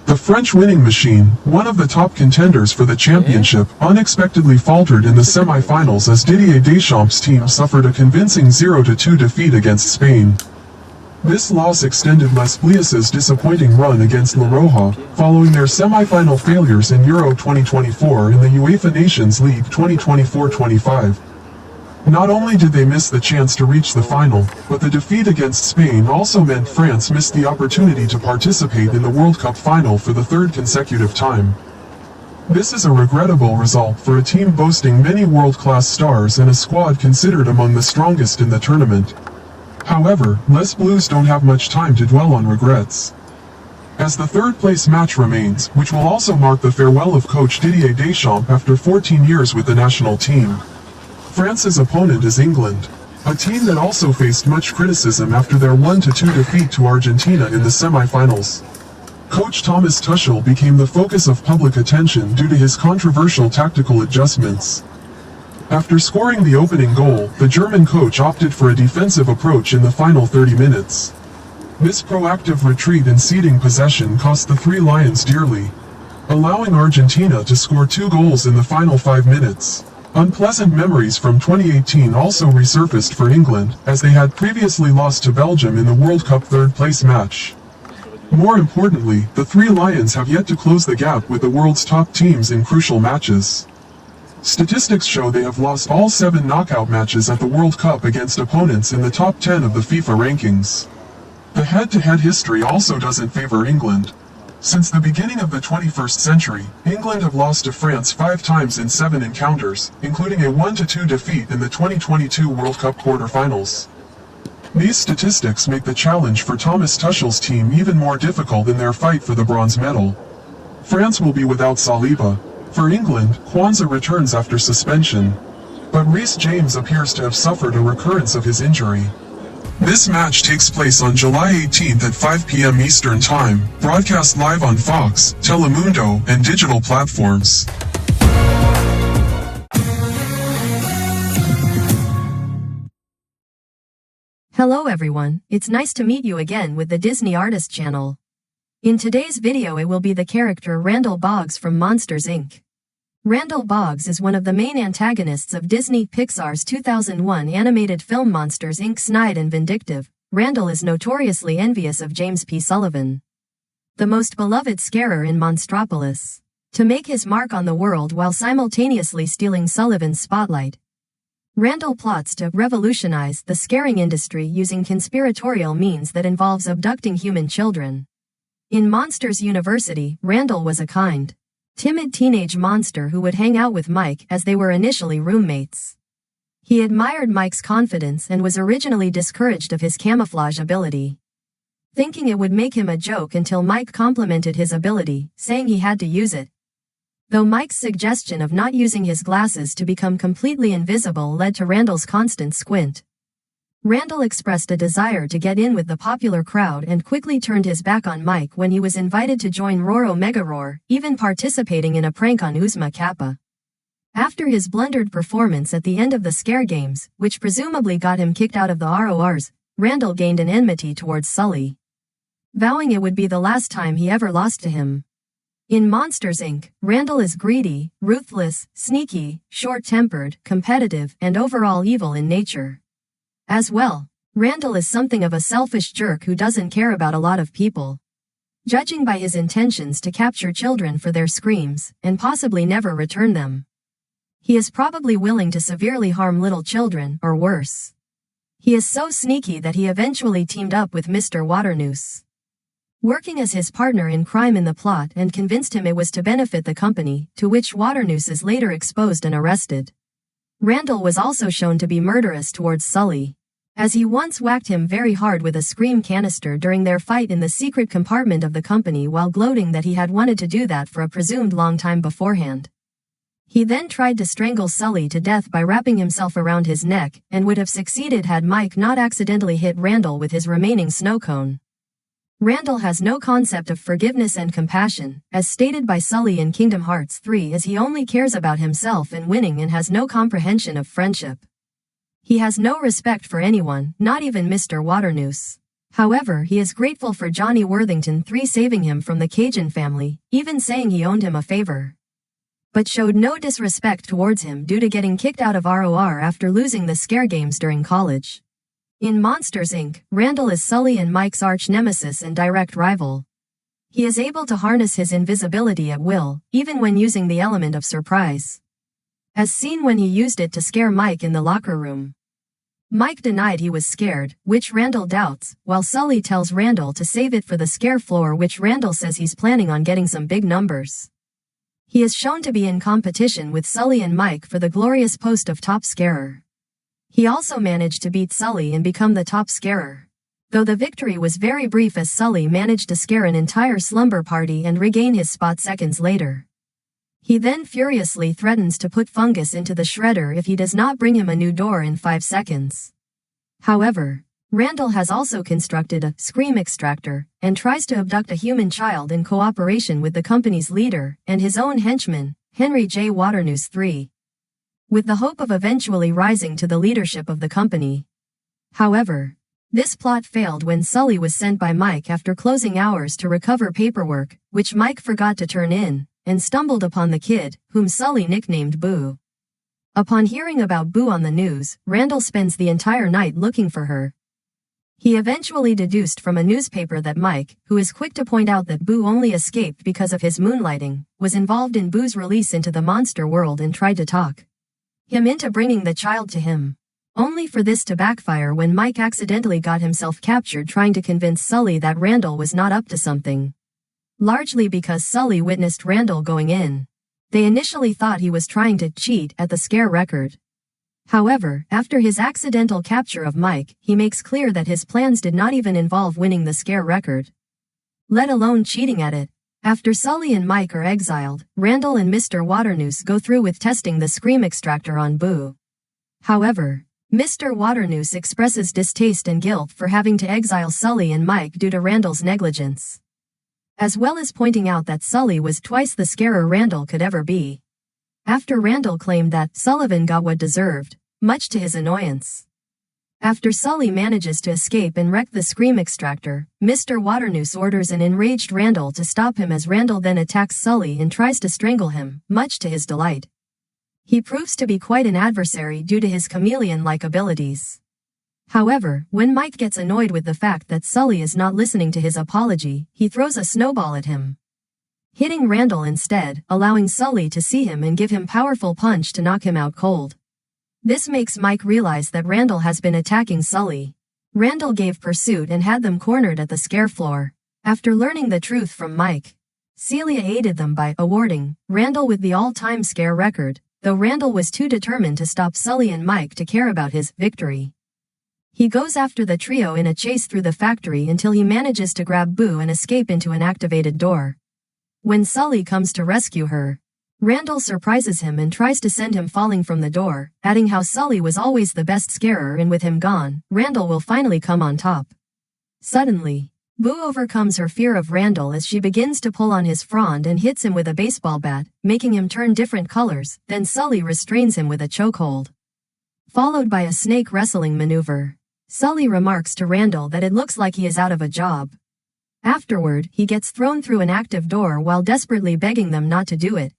The French winning machine, one of the top contenders for the championship, unexpectedly faltered in the semi-finals as Didier Deschamps' team suffered a convincing 0-2 defeat against Spain. This loss extended Les Bleus' disappointing run against La Roja, following their semi-final failures in Euro 2024 and the UEFA Nations League 2024-25. Not only did they miss the chance to reach the final, but the defeat against Spain also meant France missed the opportunity to participate in the World Cup final for the third consecutive time. This is a regrettable result for a team boasting many world-class stars and a squad considered among the strongest in the tournament. However, Les Bleus don't have much time to dwell on regrets, as the third-place match remains, which will also mark the farewell of coach Didier Deschamps after 14 years with the national team. France's opponent is England, a team that also faced much criticism after their 1-2 defeat to Argentina in the semi-finals. Coach Thomas Tuchel became the focus of public attention due to his controversial tactical adjustments. After scoring the opening goal, the German coach opted for a defensive approach in the final 30 minutes. This proactive retreat and ceding possession cost the Three Lions dearly, allowing Argentina to score 2 goals in the final 5 minutes. Unpleasant memories from 2018 also resurfaced for England, as they had previously lost to Belgium in the World Cup third-place match. More importantly, the Three Lions have yet to close the gap with the world's top teams in crucial matches. Statistics show they have lost all 7 knockout matches at the World Cup against opponents in the top 10 of the FIFA rankings. The head-to-head history also doesn't favor England. Since the beginning of the 21st century, England have lost to France 5 times in 7 encounters, including a 1-2 defeat in the 2022 World Cup quarter-finals. These statistics make the challenge for Thomas Tuchel's team even more difficult in their fight for the bronze medal. France will be without Saliba. For England, Kwanzaa returns after suspension, but Reece James appears to have suffered a recurrence of his injury. This match takes place on July 18th at 5 p.m. Eastern Time, broadcast live on Fox, Telemundo, and digital platforms. Hello everyone, it's nice to meet you again with the Disney Artist channel. In today's video it will be the character Randall Boggs from Monsters Inc. Randall Boggs is one of the main antagonists of Disney Pixar's 2001 animated film Monsters Inc. Snide and vindictive, Randall is notoriously envious of James P. Sullivan, the most beloved scarer in Monstropolis, to make his mark on the world while simultaneously stealing Sullivan's spotlight. Randall plots to revolutionize the scaring industry using conspiratorial means that involves abducting human children. In Monsters University, Randall was a kind, timid teenage monster who would hang out with Mike as they were initially roommates. He admired Mike's confidence and was originally discouraged of his camouflage ability, thinking it would make him a joke until Mike complimented his ability, saying he had to use it. Though Mike's suggestion of not using his glasses to become completely invisible led to Randall's constant squint. Randall expressed a desire to get in with the popular crowd and quickly turned his back on Mike when he was invited to join Roro Megaroar, even participating in a prank on Uzma Kappa. After his blundered performance at the end of the Scare Games, which presumably got him kicked out of the RORs, Randall gained an enmity towards Sully, vowing it would be the last time he ever lost to him. In Monsters Inc., Randall is greedy, ruthless, sneaky, short-tempered, competitive, and overall evil in nature. As well, Randall is something of a selfish jerk who doesn't care about a lot of people, judging by his intentions to capture children for their screams, and possibly never return them. He is probably willing to severely harm little children, or worse. He is so sneaky that he eventually teamed up with Mr. Waternoose, working as his partner in crime in the plot, and convinced him it was to benefit the company, to which Waternoose is later exposed and arrested. Randall was also shown to be murderous towards Sully, as he once whacked him very hard with a scream canister during their fight in the secret compartment of the company, while gloating that he had wanted to do that for a presumed long time beforehand. He then tried to strangle Sully to death by wrapping himself around his neck, and would have succeeded had Mike not accidentally hit Randall with his remaining snow cone. Randall has no concept of forgiveness and compassion, as stated by Sully in Kingdom Hearts 3, as he only cares about himself and winning and has no comprehension of friendship. He has no respect for anyone, not even Mr. Waternoose. However, he is grateful for Johnny Worthington 3 saving him from the Cajun family, even saying he owed him a favor, but showed no disrespect towards him due to getting kicked out of ROR after losing the scare games during college. In Monsters, Inc., Randall is Sully and Mike's arch-nemesis and direct rival. He is able to harness his invisibility at will, even when using the element of surprise, as seen when he used it to scare Mike in the locker room. Mike denied he was scared, which Randall doubts, while Sully tells Randall to save it for the scare floor, which Randall says he's planning on getting some big numbers. He is shown to be in competition with Sully and Mike for the glorious post of top scarer. He also managed to beat Sully and become the top scarer, though the victory was very brief, as Sully managed to scare an entire slumber party and regain his spot seconds later. He then furiously threatens to put Fungus into the shredder if he does not bring him a new door in 5 seconds. However, Randall has also constructed a scream extractor and tries to abduct a human child in cooperation with the company's leader and his own henchman, Henry J. Waternoose III, with the hope of eventually rising to the leadership of the company. However, this plot failed when Sully was sent by Mike after closing hours to recover paperwork, which Mike forgot to turn in, and stumbled upon the kid, whom Sully nicknamed Boo. Upon hearing about Boo on the news, Randall spends the entire night looking for her. He eventually deduced from a newspaper that Mike, who is quick to point out that Boo only escaped because of his moonlighting, was involved in Boo's release into the monster world and tried to talk him into bringing the child to him, only for this to backfire when Mike accidentally got himself captured trying to convince Sully that Randall was not up to something, largely because Sully witnessed Randall going in. They initially thought he was trying to cheat at the scare record. However, after his accidental capture of Mike, he makes clear that his plans did not even involve winning the scare record, let alone cheating at it. After Sully and Mike are exiled, Randall and Mr. Waternoose go through with testing the scream extractor on Boo. However, Mr. Waternoose expresses distaste and guilt for having to exile Sully and Mike due to Randall's negligence, as well as pointing out that Sully was twice the scarer Randall could ever be. After Randall claimed that Sullivan got what deserved, much to his annoyance. After Sully manages to escape and wreck the scream extractor, Mr. Waternoose orders an enraged Randall to stop him, as Randall then attacks Sully and tries to strangle him, much to his delight. He proves to be quite an adversary due to his chameleon-like abilities. However, when Mike gets annoyed with the fact that Sully is not listening to his apology, he throws a snowball at him, hitting Randall instead, allowing Sully to see him and give him powerful punch to knock him out cold. This makes Mike realize that Randall has been attacking Sully. Randall gave pursuit and had them cornered at the scare floor. After learning the truth from Mike, Celia aided them by awarding Randall with the all-time scare record, though Randall was too determined to stop Sully and Mike to care about his victory. He goes after the trio in a chase through the factory until he manages to grab Boo and escape into an activated door. When Sully comes to rescue her, Randall surprises him and tries to send him falling from the door, adding how Sully was always the best scarer and with him gone, Randall will finally come on top. Suddenly, Boo overcomes her fear of Randall as she begins to pull on his frond and hits him with a baseball bat, making him turn different colors. Then Sully restrains him with a chokehold, followed by a snake wrestling maneuver. Sully remarks to Randall that it looks like he is out of a job. Afterward, he gets thrown through an active door while desperately begging them not to do it,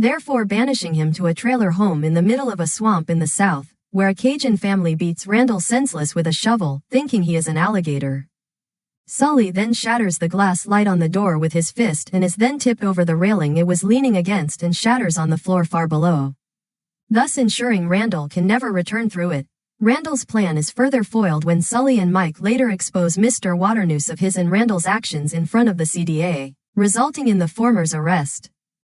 therefore banishing him to a trailer home in the middle of a swamp in the south, where a Cajun family beats Randall senseless with a shovel, thinking he is an alligator. Sully then shatters the glass light on the door with his fist and is then tipped over the railing it was leaning against and shatters on the floor far below, thus ensuring Randall can never return through it. Randall's plan is further foiled when Sully and Mike later expose Mr. Waternoose of his and Randall's actions in front of the CDA, resulting in the former's arrest.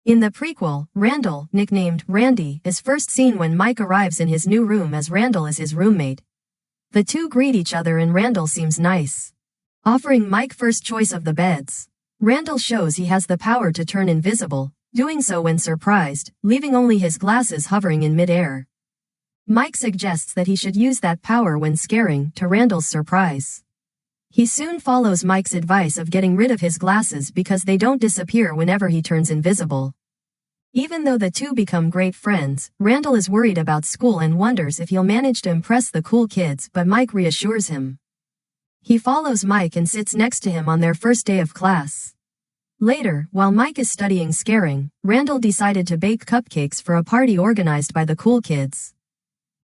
In the prequel, Randall, nicknamed Randy, is first seen when Mike arrives in his new room as Randall is his roommate. The two greet each other and Randall seems nice, offering Mike first choice of the beds. Randall shows he has the power to turn invisible, doing so when surprised, leaving only his glasses hovering in midair. Mike suggests that he should use that power when scaring, to Randall's surprise. He soon follows Mike's advice of getting rid of his glasses because they don't disappear whenever he turns invisible. Even though the two become great friends, Randall is worried about school and wonders if he'll manage to impress the cool kids, but Mike reassures him. He follows Mike and sits next to him on their first day of class. Later, while Mike is studying scaring, Randall decided to bake cupcakes for a party organized by the cool kids.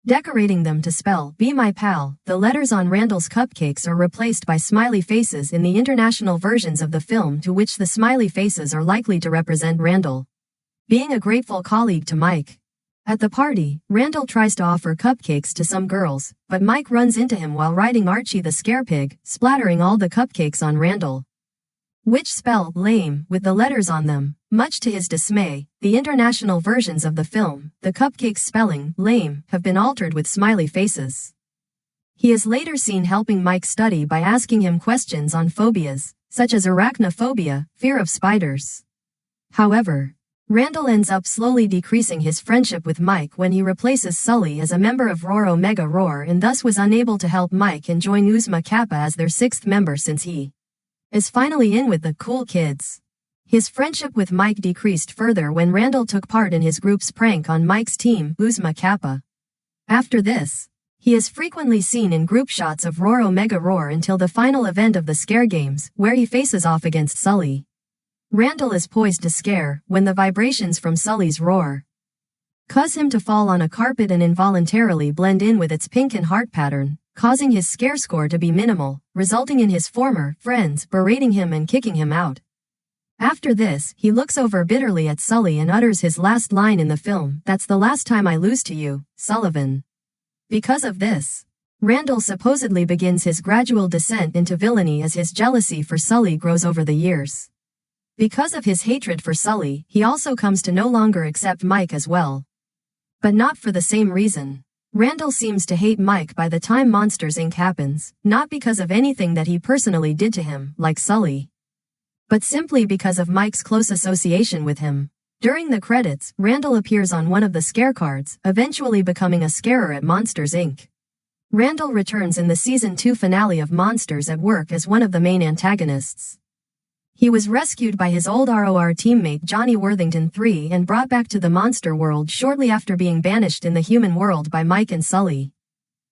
Decorating them to spell, "Be My Pal," the letters on Randall's cupcakes are replaced by smiley faces in the international versions of the film, to which the smiley faces are likely to represent Randall being a grateful colleague to Mike. At the party, Randall tries to offer cupcakes to some girls, but Mike runs into him while riding Archie the Scarepig, splattering all the cupcakes on Randall, which spell "lame" with the letters on them. Much to his dismay, the international versions of the film, the cupcakes spelling "lame" have been altered with smiley faces. He is later seen helping Mike study by asking him questions on phobias, such as arachnophobia, fear of spiders. However, Randall ends up slowly decreasing his friendship with Mike when he replaces Sully as a member of Roar Omega Roar and thus was unable to help Mike and join Uzma Kappa as their sixth member since he is finally in with the cool kids. His friendship with Mike decreased further when Randall took part in his group's prank on Mike's team, Uzma Kappa. After this, he is frequently seen in group shots of Roar Omega Roar until the final event of the Scare Games, where he faces off against Sully. Randall is poised to scare when the vibrations from Sully's roar cause him to fall on a carpet and involuntarily blend in with its pink and heart pattern, causing his scare score to be minimal, resulting in his former friends berating him and kicking him out. After this, he looks over bitterly at Sully and utters his last line in the film, "That's the last time I lose to you, Sullivan." Because of this, Randall supposedly begins his gradual descent into villainy as his jealousy for Sully grows over the years. Because of his hatred for Sully, he also comes to no longer accept Mike as well. But not for the same reason. Randall seems to hate Mike by the time Monsters Inc. happens, not because of anything that he personally did to him, like Sully, but simply because of Mike's close association with him. During the credits, Randall appears on one of the scare cards, eventually becoming a scarer at Monsters Inc. Randall returns in the Season 2 finale of Monsters at Work as one of the main antagonists. He was rescued by his old ROR teammate Johnny Worthington III and brought back to the monster world shortly after being banished in the human world by Mike and Sully.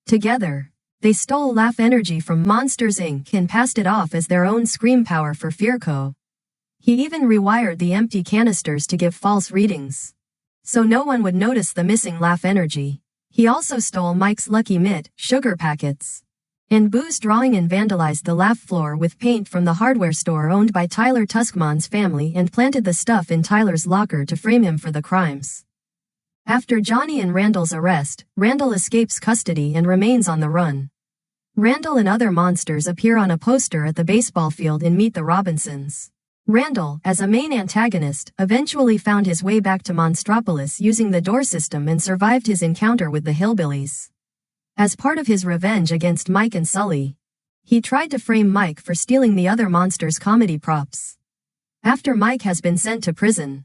Together, they stole laugh energy from Monsters Inc. and passed it off as their own scream power for Fearco. He even rewired the empty canisters to give false readings, so no one would notice the missing laugh energy. He also stole Mike's Lucky Mitt, sugar packets, and booze drawing and vandalized the laugh floor with paint from the hardware store owned by Tyler Tuskman's family and planted the stuff in Tyler's locker to frame him for the crimes. After Johnny and Randall's arrest, Randall escapes custody and remains on the run. Randall and other monsters appear on a poster at the baseball field in Meet the Robinsons. Randall, as a main antagonist, eventually found his way back to Monstropolis using the door system and survived his encounter with the hillbillies. As part of his revenge against Mike and Sully, he tried to frame Mike for stealing the other monsters' comedy props. After Mike has been sent to prison,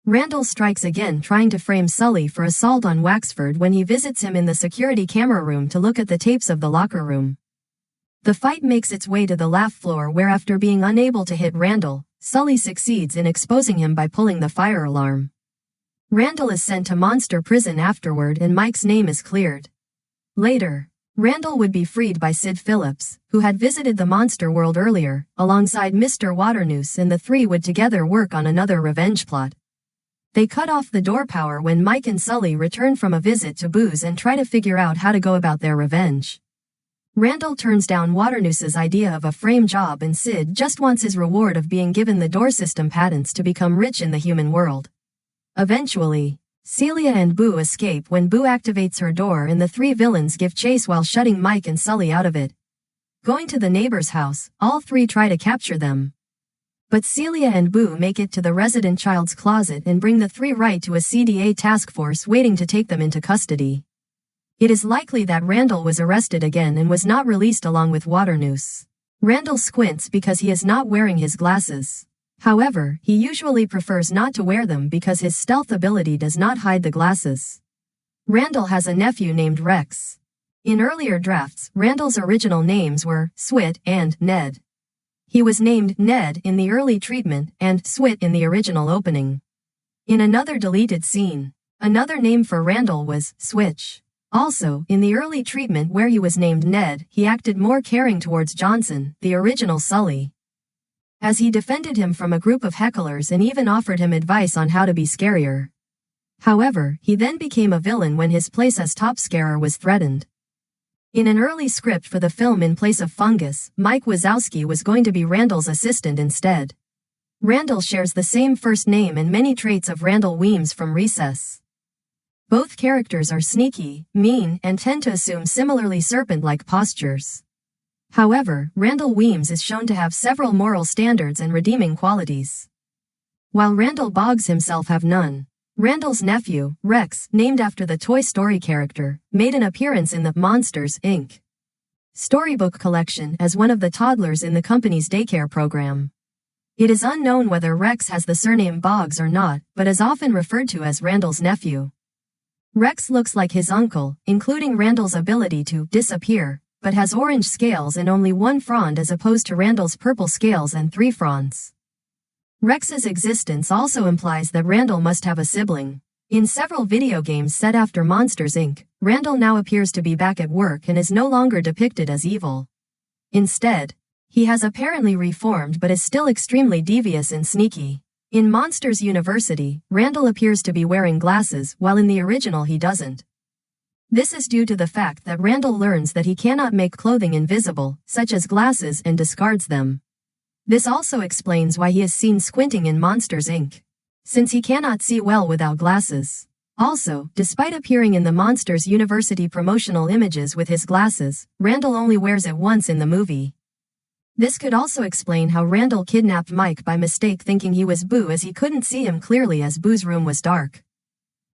Randall strikes again trying to frame Sully for assault on Waxford when he visits him in the security camera room to look at the tapes of the locker room. The fight makes its way to the laugh floor where, after being unable to hit Randall, Sully succeeds in exposing him by pulling the fire alarm. Randall is sent to monster prison afterward and Mike's name is cleared. Later, Randall would be freed by Sid Phillips, who had visited the monster world earlier, alongside Mr. Waternoose, and the three would together work on another revenge plot. They cut off the door power when Mike and Sully return from a visit to Booze and try to figure out how to go about their revenge. Randall turns down Waternoose's idea of a frame job and Sid just wants his reward of being given the door system patents to become rich in the human world. Eventually, Celia and Boo escape when Boo activates her door and the three villains give chase while shutting Mike and Sully out of it. Going to the neighbor's house, all three try to capture them. But Celia and Boo make it to the resident child's closet and bring the three right to a CDA task force waiting to take them into custody. It is likely that Randall was arrested again and was not released along with Waternoose. Randall squints because he is not wearing his glasses. However, he usually prefers not to wear them because his stealth ability does not hide the glasses. Randall has a nephew named Rex. In earlier drafts, Randall's original names were Swit and Ned. He was named Ned in the early treatment and Swit in the original opening. In another deleted scene, another name for Randall was Switch. Also, in the early treatment where he was named Ned, he acted more caring towards Johnson, the original Sully, as he defended him from a group of hecklers and even offered him advice on how to be scarier. However, he then became a villain when his place as top scarer was threatened. In an early script for the film in place of Fungus, Mike Wazowski was going to be Randall's assistant instead. Randall shares the same first name and many traits of Randall Weems from Recess. Both characters are sneaky, mean, and tend to assume similarly serpent-like postures. However, Randall Weems is shown to have several moral standards and redeeming qualities, while Randall Boggs himself have none. Randall's nephew, Rex, named after the Toy Story character, made an appearance in the Monsters, Inc. storybook collection as one of the toddlers in the company's daycare program. It is unknown whether Rex has the surname Boggs or not, but is often referred to as Randall's nephew. Rex looks like his uncle, including Randall's ability to disappear, but has orange scales and only one frond as opposed to Randall's purple scales and 3 fronds. Rex's existence also implies that Randall must have a sibling. In several video games set after Monsters Inc., Randall now appears to be back at work and is no longer depicted as evil. Instead, he has apparently reformed but is still extremely devious and sneaky. In Monsters University, Randall appears to be wearing glasses while in the original he doesn't. This is due to the fact that Randall learns that he cannot make clothing invisible, such as glasses, and discards them. This also explains why he is seen squinting in Monsters Inc., since he cannot see well without glasses. Also, despite appearing in the Monsters University promotional images with his glasses, Randall only wears it once in the movie. This could also explain how Randall kidnapped Mike by mistake thinking he was Boo as he couldn't see him clearly as Boo's room was dark.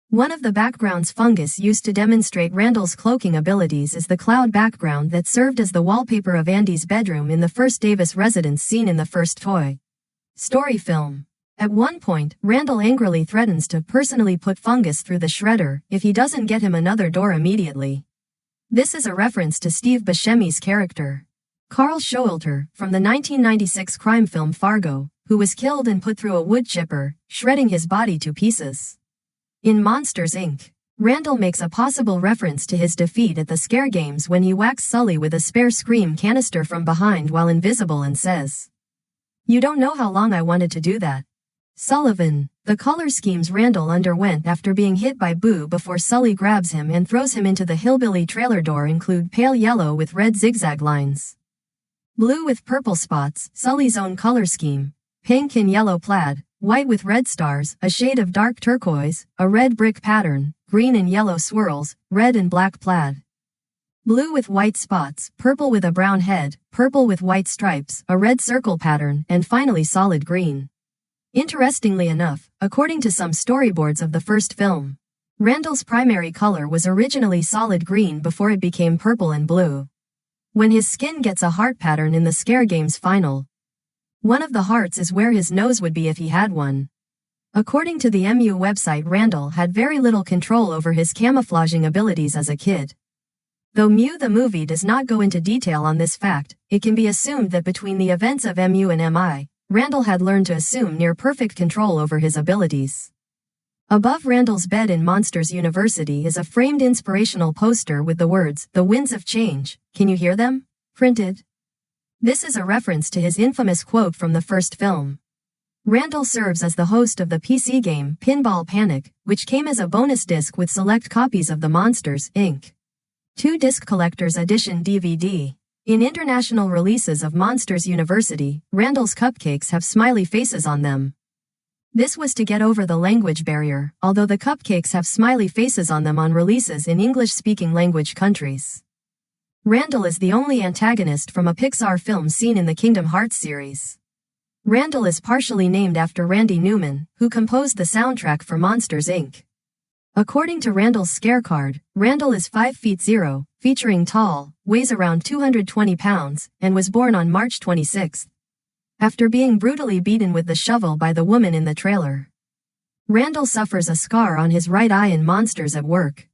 One of the backgrounds Fungus used to demonstrate Randall's cloaking abilities is the cloud background that served as the wallpaper of Andy's bedroom in the first Davis residence scene in the first Toy Story film. At one point, Randall angrily threatens to personally put Fungus through the shredder if he doesn't get him another door immediately. This is a reference to Steve Buscemi's character, Carl Showalter, from the 1996 crime film Fargo, who was killed and put through a wood chipper, shredding his body to pieces. In Monsters Inc., Randall makes a possible reference to his defeat at the Scare Games when he whacks Sully with a spare Scream canister from behind while invisible and says, "You don't know how long I wanted to do that." Sullivan. The color schemes Randall underwent after being hit by Boo before Sully grabs him and throws him into the hillbilly trailer door include pale yellow with red zigzag lines, blue with purple spots, Sully's own color scheme, pink and yellow plaid, white with red stars, a shade of dark turquoise, a red brick pattern, green and yellow swirls, red and black plaid, blue with white spots, purple with a brown head, purple with white stripes, a red circle pattern, and finally solid green. Interestingly enough, according to some storyboards of the first film, Randall's primary color was originally solid green before it became purple and blue. When his skin gets a heart pattern in the Scare Games final, one of the hearts is where his nose would be if he had one. According to the MU website, Randall had very little control over his camouflaging abilities as a kid. Though MU the movie does not go into detail on this fact, it can be assumed that between the events of MU and MI, Randall had learned to assume near-perfect control over his abilities. Above Randall's bed in Monsters University is a framed inspirational poster with the words, "The Winds of Change, can you hear them?" printed. This is a reference to his infamous quote from the first film. Randall serves as the host of the PC game Pinball Panic, which came as a bonus disc with select copies of the Monsters, Inc. 2-disc Collector's Edition DVD. In international releases of Monsters University, Randall's cupcakes have smiley faces on them. This was to get over the language barrier, although the cupcakes have smiley faces on them on releases in English-speaking language countries. Randall is the only antagonist from a Pixar film seen in the Kingdom Hearts series. Randall is partially named after Randy Newman, who composed the soundtrack for Monsters, Inc. According to Randall's scare card, Randall is 5 feet 0, featuring tall, weighs around 220 pounds, and was born on March 26. After being brutally beaten with the shovel by the woman in the trailer. Randall suffers a scar on his right eye in Monsters at Work.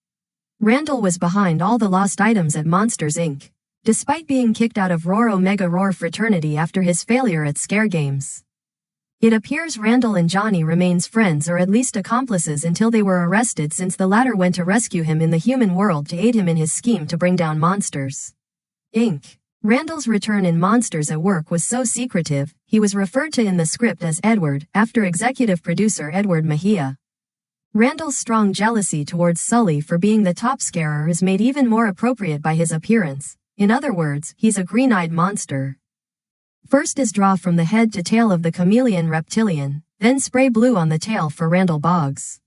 Randall was behind all the lost items at Monsters, Inc., despite being kicked out of Roar Omega Roar fraternity after his failure at Scare Games. It appears Randall and Johnny remains friends or at least accomplices until they were arrested, since the latter went to rescue him in the human world to aid him in his scheme to bring down Monsters, Inc. Randall's return in Monsters at Work was so secretive, he was referred to in the script as Edward, after executive producer Edward Mejia. Randall's strong jealousy towards Sully for being the top scarer is made even more appropriate by his appearance. In other words, he's a green-eyed monster. First is draw from the head to tail of the chameleon reptilian, then spray blue on the tail for Randall Boggs.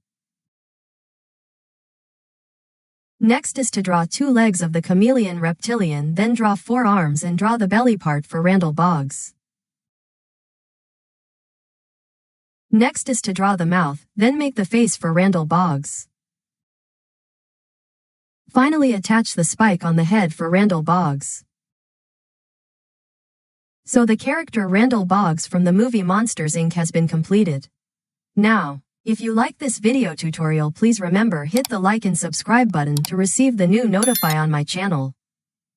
Next is to draw 2 legs of the chameleon reptilian, then draw 4 arms and draw the belly part for Randall Boggs. Next is to draw the mouth, then make the face for Randall Boggs. Finally attach the spike on the head for Randall Boggs. So the character Randall Boggs from the movie Monsters, Inc. has been completed. Now, if you like this video tutorial, please remember hit the like and subscribe button to receive the new notify on my channel.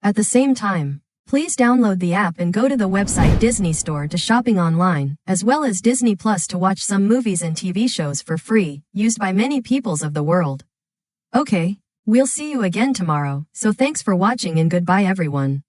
At the same time, please download the app and go to the website DisneyStore to shopping online, as well as Disney Plus to watch some movies and TV shows for free, used by many peoples of the world. Okay, we'll see you again tomorrow, so thanks for watching and goodbye everyone.